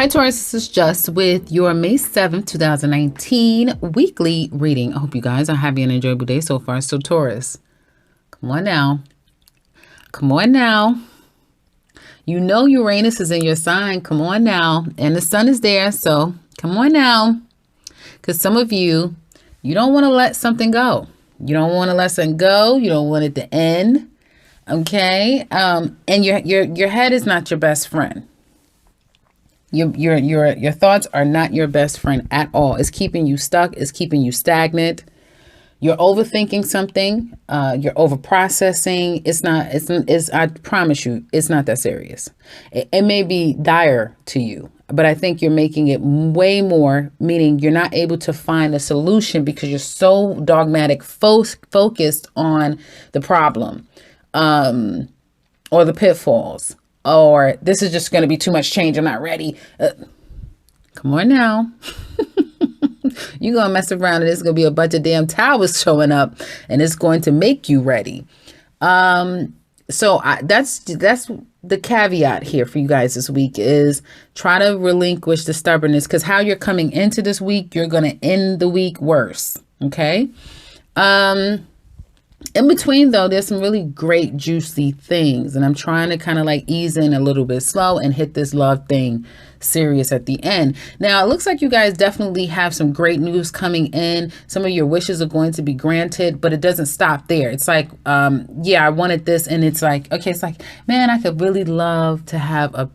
Hi, Taurus. This is Just with your May 7th, 2019 weekly reading. I hope you guys are having an enjoyable day so far. So, Taurus, come on now. Come on now. You know Uranus is in your sign. Come on now. And the sun is there. So, come on now. Because some of you, you don't want to let something go. You don't want to let something go. You don't want it to end. Okay? And your head is not your best friend. Your thoughts are not your best friend at all. It's keeping you stuck. It's keeping you stagnant. You're overthinking something. You're over processing. It's I promise you, it's not that serious. It may be dire to you, but I think you're making it way more, meaning you're not able to find a solution because you're so dogmatic, focused on the problem, or the pitfalls. Or this is just going to be too much change. I'm not ready. Come on now. You're going to mess around and there's going to be a bunch of damn towers showing up and it's going to make you ready. So that's the caveat here for you guys this week is try to relinquish the stubbornness, because how you're coming into this week, you're going to end the week worse. Okay. In between, though, there's some really great, juicy things. And I'm trying to kind of like ease in a little bit slow and hit this love thing serious at the end. Now, it looks like you guys definitely have some great news coming in. Some of your wishes are going to be granted, but it doesn't stop there. It's like, yeah, I wanted this. And it's like, okay, it's like, man, I could really love to have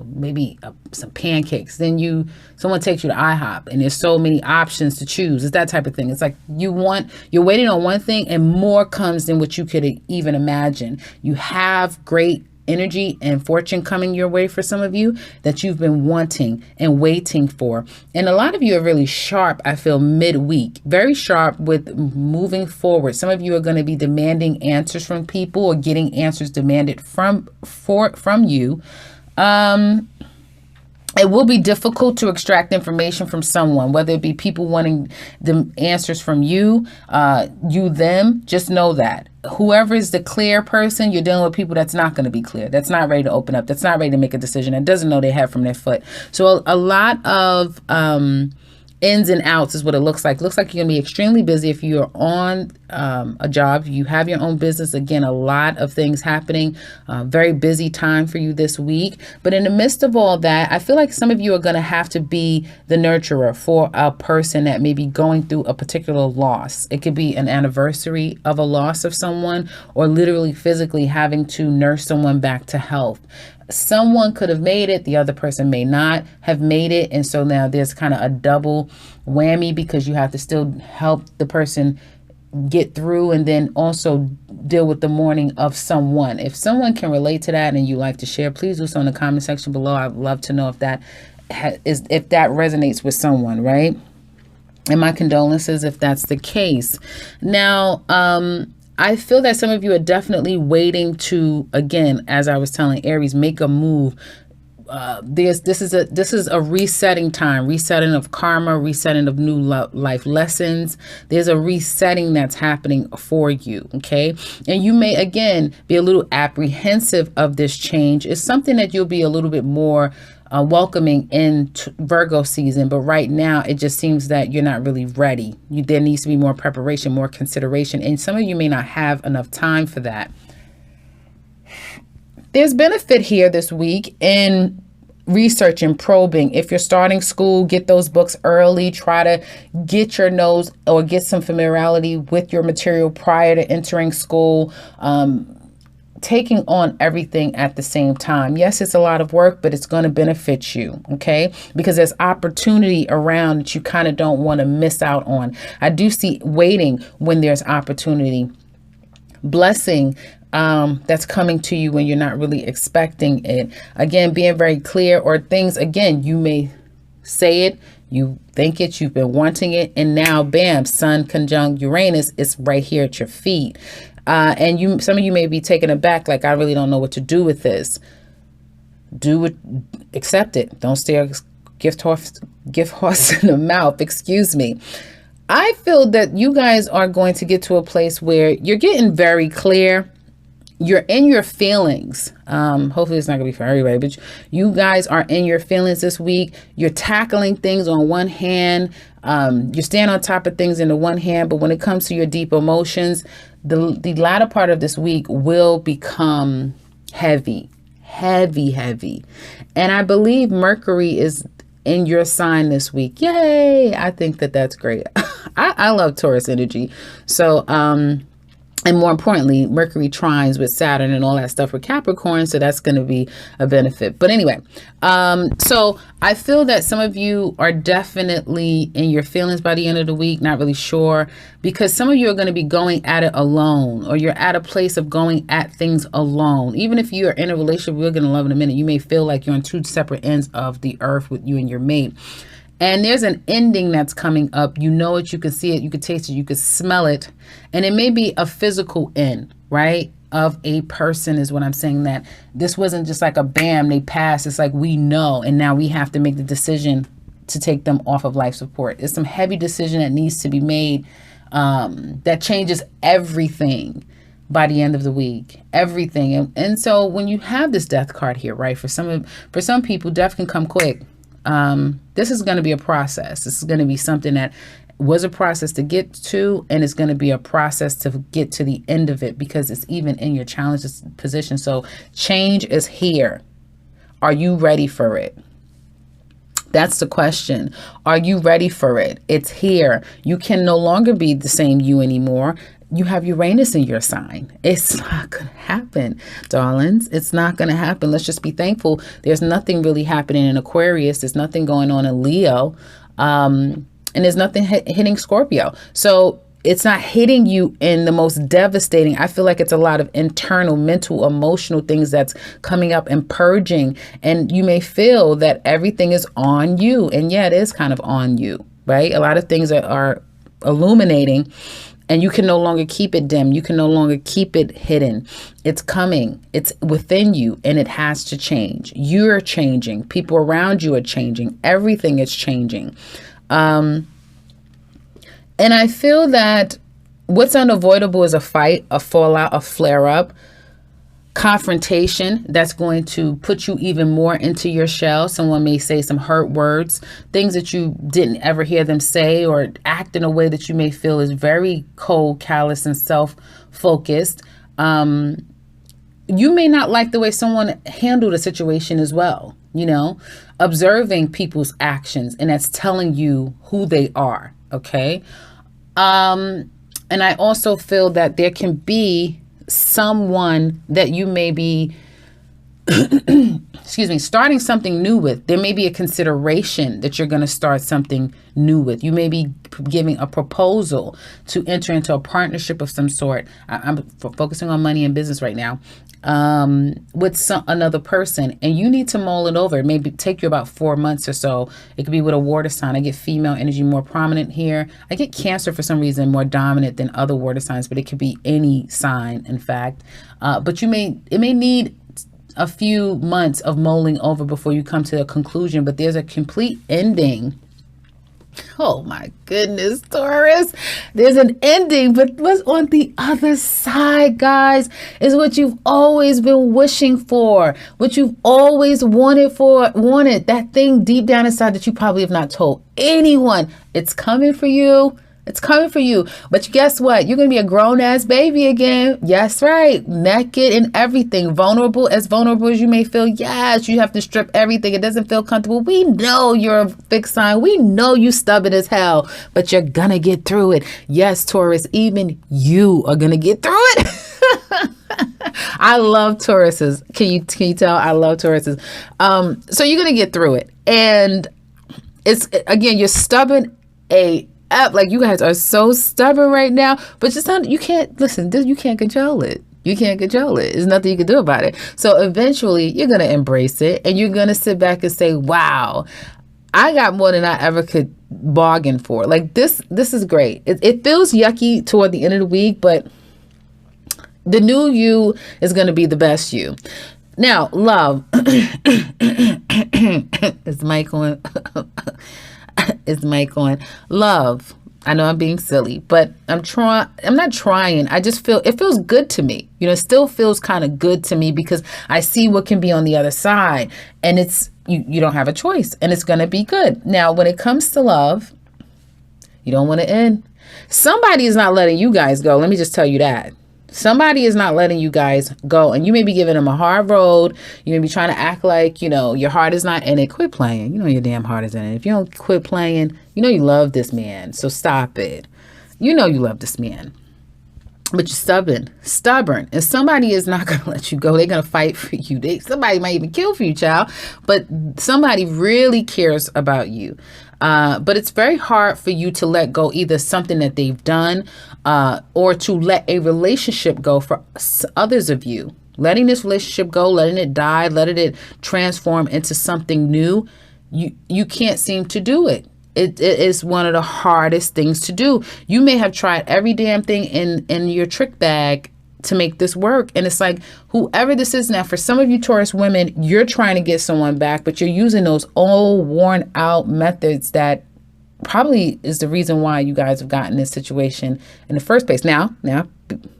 maybe some pancakes. Then someone takes you to IHOP and there's so many options to choose. It's that type of thing. It's like you're waiting on one thing and more comes than what you could even imagine. You have great energy and fortune coming your way for some of you that you've been wanting and waiting for. And a lot of you are really sharp, I feel, midweek, very sharp with moving forward. Some of you are going to be demanding answers from people or getting answers demanded from you. It will be difficult to extract information from someone, whether it be people wanting the answers from you, them. Just know that whoever is the clear person, you're dealing with people that's not going to be clear, that's not ready to open up, that's not ready to make a decision, that doesn't know they have from their foot. So a lot of ins and outs is what it looks like. Looks like you're going to be extremely busy if you're on a job. You have your own business. Again, a lot of things happening. Very busy time for you this week. But in the midst of all that, I feel like some of you are going to have to be the nurturer for a person that may be going through a particular loss. It could be an anniversary of a loss of someone, or literally physically having to nurse someone back to health. Someone could have made it, the other person may not have made it. And so now there's kind of a double whammy because you have to still help the person get through and then also deal with the mourning of someone. If someone can relate to that and you like to share, please do so in the comment section below. I'd love to know if that resonates with someone, right? And my condolences if that's the case. Now, I feel that some of you are definitely waiting to, again, as I was telling Aries, make a move. This is a resetting time, resetting of karma, resetting of new life lessons. There's a resetting that's happening for you. Okay. And you may, again, be a little apprehensive of this change. It's something that you'll be a little bit more welcoming in Virgo season. But right now, it just seems that you're not really ready. There needs to be more preparation, more consideration. And some of you may not have enough time for that. There's benefit here this week in research and probing. If you're starting school, get those books early. Try to get your nose or get some familiarity with your material prior to entering school. Taking on everything at the same time. Yes, it's a lot of work, but it's going to benefit you. Okay. Because there's opportunity around that you kind of don't want to miss out on. I do see waiting when there's opportunity. Blessing that's coming to you when you're not really expecting it. Again, being very clear, or things, again, you may say it, you think it, you've been wanting it, and now bam, Sun conjunct Uranus is right here at your feet. And some of you may be taken aback, like, I really don't know what to do with this. Do it, accept it. Don't stare gift horse in the mouth. Excuse me. I feel that you guys are going to get to a place where you're getting very clear you're in your feelings. Hopefully it's not gonna be for everybody, but you guys are in your feelings this week. You're tackling things on one hand. You're staying on top of things in the one hand, but when it comes to your deep emotions, the latter part of this week will become heavy. And I believe Mercury is in your sign this week. Yay! I think that that's great. I love Taurus energy. So, and more importantly, Mercury trines with Saturn and all that stuff with Capricorn. So that's going to be a benefit. But anyway, so I feel that some of you are definitely in your feelings by the end of the week. Not really sure, because some of you are going to be going at it alone, or you're at a place of going at things alone. Even if you are in a relationship, we're going to love in a minute, you may feel like you're on two separate ends of the earth with you and your mate. And there's an ending that's coming up. You know it, you can see it, you can taste it, you can smell it. And it may be a physical end, right? Of a person is what I'm saying, that this wasn't just like a bam, they passed. It's like we know, and now we have to make the decision to take them off of life support. It's some heavy decision that needs to be made that changes everything by the end of the week, everything. And so when you have this death card here, right, for some people, death can come quick. This is going to be a process. This is going to be something that was a process to get to, and it's going to be a process to get to the end of it, because it's even in your challenges position. So change is here. Are you ready for it? That's the question. Are you ready for it? It's here. You can no longer be the same you anymore. You have Uranus in your sign. It's not going to happen, darlings. It's not going to happen. Let's just be thankful. There's nothing really happening in Aquarius. There's nothing going on in Leo. And there's nothing hitting Scorpio. So it's not hitting you in the most devastating. I feel like it's a lot of internal, mental, emotional things that's coming up and purging. And you may feel that everything is on you. And yeah, it is kind of on you, right? A lot of things are illuminating. And you can no longer keep it dim. You can no longer keep it hidden. It's coming. It's within you, and it has to change. You're changing. People around you are changing. Everything is changing. And I feel that what's unavoidable is a fight, a fallout, a flare-up, confrontation that's going to put you even more into your shell. Someone may say some hurt words, things that you didn't ever hear them say, or act in a way that you may feel is very cold, callous, and self-focused. You may not like the way someone handled a situation as well, you know, observing people's actions, and that's telling you who they are, okay? And I also feel that there can be someone that you may be starting something new with. There may be a consideration that you're going to start something new with. You may be giving a proposal to enter into a partnership of some sort. I'm focusing on money and business right now, with another person, and you need to mull it over. It may take you about 4 months or so. It could be with a water sign. I get female energy more prominent here. I get Cancer for some reason more dominant than other water signs, but it could be any sign, in fact. But it may need a few months of mulling over before you come to a conclusion, but there's a complete ending. Oh my goodness, Taurus. There's an ending, but what's on the other side, guys, is what you've always been wishing for, what you've always wanted, that thing deep down inside that you probably have not told anyone. It's coming for you. It's coming for you. But guess what? You're going to be a grown-ass baby again. Yes, right. Naked and everything. Vulnerable as you may feel. Yes, you have to strip everything. It doesn't feel comfortable. We know you're a fixed sign. We know you stubborn as hell. But you're going to get through it. Yes, Taurus, even you are going to get through it. I love Tauruses. Can you tell? I love Tauruses. So you're going to get through it. And it's, again, you're stubborn like you guys are so stubborn right now, but you can't control it. You can't control it. There's nothing you can do about it. So eventually you're going to embrace it, and you're going to sit back and say, wow, I got more than I ever could bargain for. Like this is great. It feels yucky toward the end of the week, but the new you is going to be the best you. Now, love. Is Mike on? Is Mike on? Love. I know I'm being silly, but I'm not trying. I just feel it feels good to me. You know, it still feels kind of good to me because I see what can be on the other side, and it's you don't have a choice, and it's going to be good. Now, when it comes to love, you don't want to end. Somebody is not letting you guys go. Let me just tell you that. Somebody is not letting you guys go, and you may be giving them a hard road. You may be trying to act like, you know, your heart is not in it. Quit playing. You know your damn heart is in it. If you don't quit playing, you know you love this man. So stop it. You know you love this man. But you're stubborn. And somebody is not going to let you go. They're going to fight for you. Somebody might even kill for you, child. But somebody really cares about you. But it's very hard for you to let go either something that they've done or to let a relationship go for others of you. Letting this relationship go, letting it die, letting it transform into something new. You can't seem to do it. It is one of the hardest things to do. You may have tried every damn thing in your trick bag to make this work. And it's like, whoever this is now, for some of you Taurus women, you're trying to get someone back, but you're using those old worn out methods that probably is the reason why you guys have gotten this situation in the first place. Now,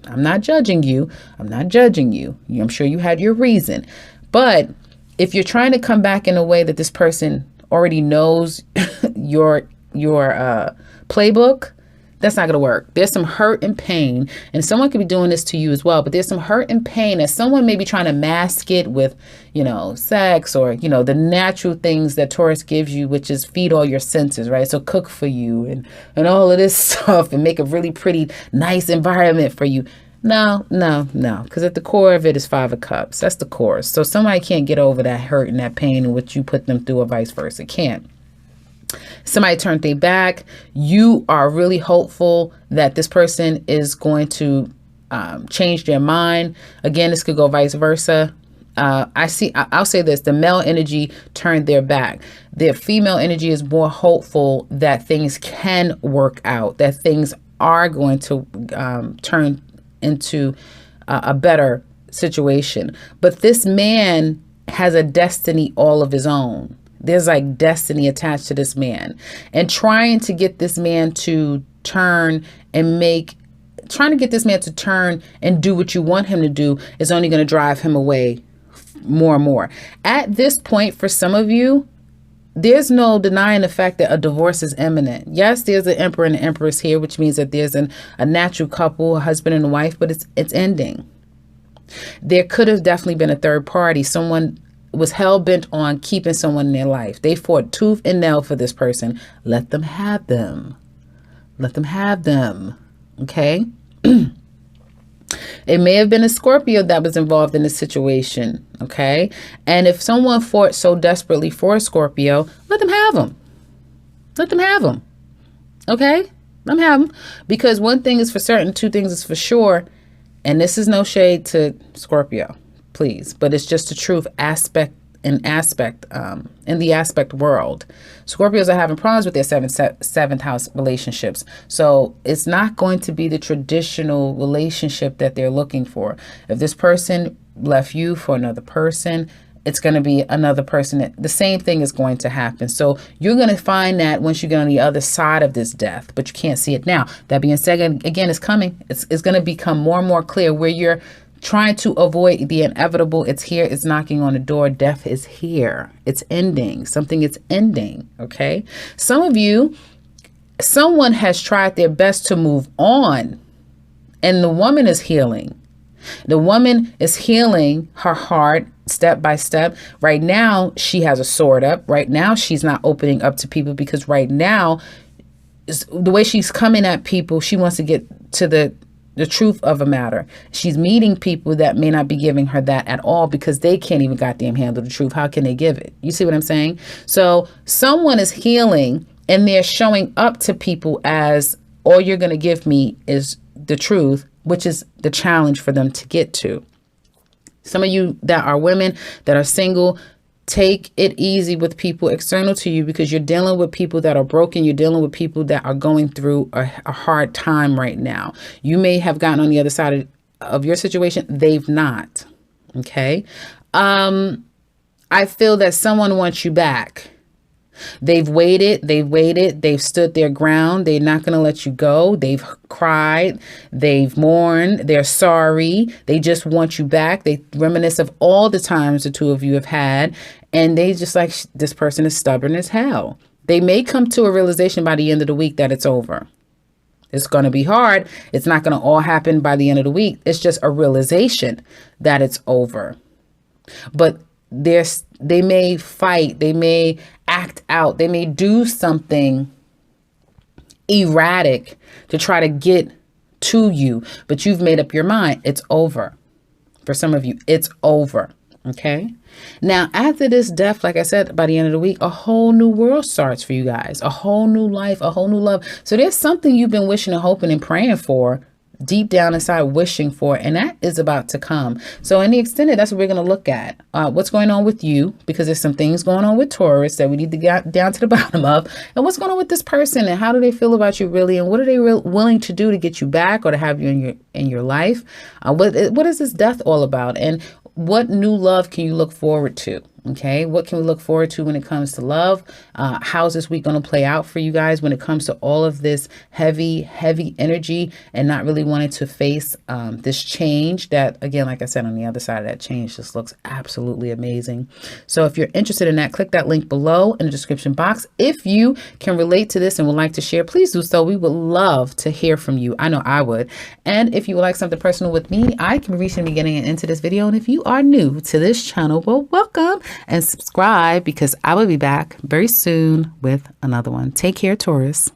I'm not judging you. I'm sure you had your reason. But if you're trying to come back in a way that this person already knows your playbook, that's not going to work. There's some hurt and pain, and someone could be doing this to you as well, but there's some hurt and pain that someone may be trying to mask it with, you know, sex or, you know, the natural things that Taurus gives you, which is feed all your senses, right? So cook for you and all of this stuff and make a really pretty, nice environment for you. No, because at the core of it is Five of Cups. That's the core. So somebody can't get over that hurt and that pain and what you put them through or vice versa. Can't. Somebody turned their back. You are really hopeful that this person is going to change their mind. Again, this could go vice versa. I'll say this, the male energy turned their back. The female energy is more hopeful that things can work out, that things are going to turn into a better situation. But this man has a destiny all of his own. There's like destiny attached to this man, and trying to get this man to turn and do what you want him to do is only going to drive him away more and more. At this point, for some of you, there's no denying the fact that a divorce is imminent. Yes, there's an emperor and an empress here, which means that there's a natural couple, a husband and a wife, but it's ending. There could have definitely been a third party. Someone was hell-bent on keeping someone in their life. They fought tooth and nail for this person. Let them have them. Okay? It may have been a Scorpio that was involved in this situation. Okay? And if someone fought so desperately for a Scorpio, let them have them. Okay? Let them have them. Because one thing is for certain, two things is for sure. And this is no shade to Scorpio, please, but it's just the truth in the aspect world. Scorpios are having problems with their seventh house relationships. So it's not going to be the traditional relationship that they're looking for. If this person left you for another person, it's going to be another person. The same thing is going to happen. So you're going to find that once you get on the other side of this death, but you can't see it now. That being said, again, it's coming. It's going to become more and more clear where you're trying to avoid the inevitable. It's here. It's knocking on the door. Death is here. It's ending. Something is ending. Okay. Some of you, someone has tried their best to move on, and the woman is healing. The woman is healing her heart step by step. Right now, she has a sword up. Right now, she's not opening up to people because right now, the way she's coming at people, she wants to get to the truth of a matter. She's meeting people that may not be giving her that at all because they can't even goddamn handle the truth. How can they give it? You see what I'm saying? So someone is healing and they're showing up to people as all you're going to give me is the truth, which is the challenge for them to get to. Some of you that are women that are single, take it easy with people external to you because you're dealing with people that are broken. You're dealing with people that are going through a hard time right now. You may have gotten on the other side of your situation. They've not. Okay. I feel that someone wants you back. They've waited, they've stood their ground. They're not going to let you go. They've cried, they've mourned, they're sorry. They just want you back. They reminisce of all the times the two of you have had, and they just like, this person is stubborn as hell. They may come to a realization by the end of the week that it's over. It's going to be hard. It's not going to all happen by the end of the week. It's just a realization that it's over. But they may fight, they may act out, they may do something erratic to try to get to you, but you've made up your mind. It's over. For some of you, it's over. Okay. Now, after this death, like I said, by the end of the week, a whole new world starts for you guys, a whole new life, a whole new love. So there's something you've been wishing and hoping and praying for, deep down inside, wishing for, and that is about to come. So in the extended, that's what we're going to look at. What's going on with you, because there's some things going on with Taurus that we need to get down to the bottom of, and what's going on with this person, and how do they feel about you really, and what are they willing to do to get you back or to have you in your life? What is this death all about, and what new love can you look forward to? Okay, what can we look forward to when it comes to love? How's this week going to play out for you guys when it comes to all of this heavy energy and not really wanting to face this change that, again, like I said, on the other side of that change just looks absolutely amazing. So if you're interested in that, click that link below in the description box. If you can relate to this and would like to share, please do so. We would love to hear from you. I know I would. And if you would like something personal with me, I can reach in the beginning and into this video. And if you are new to this channel, well, welcome. And subscribe, because I will be back very soon with another one. Take care, Taurus.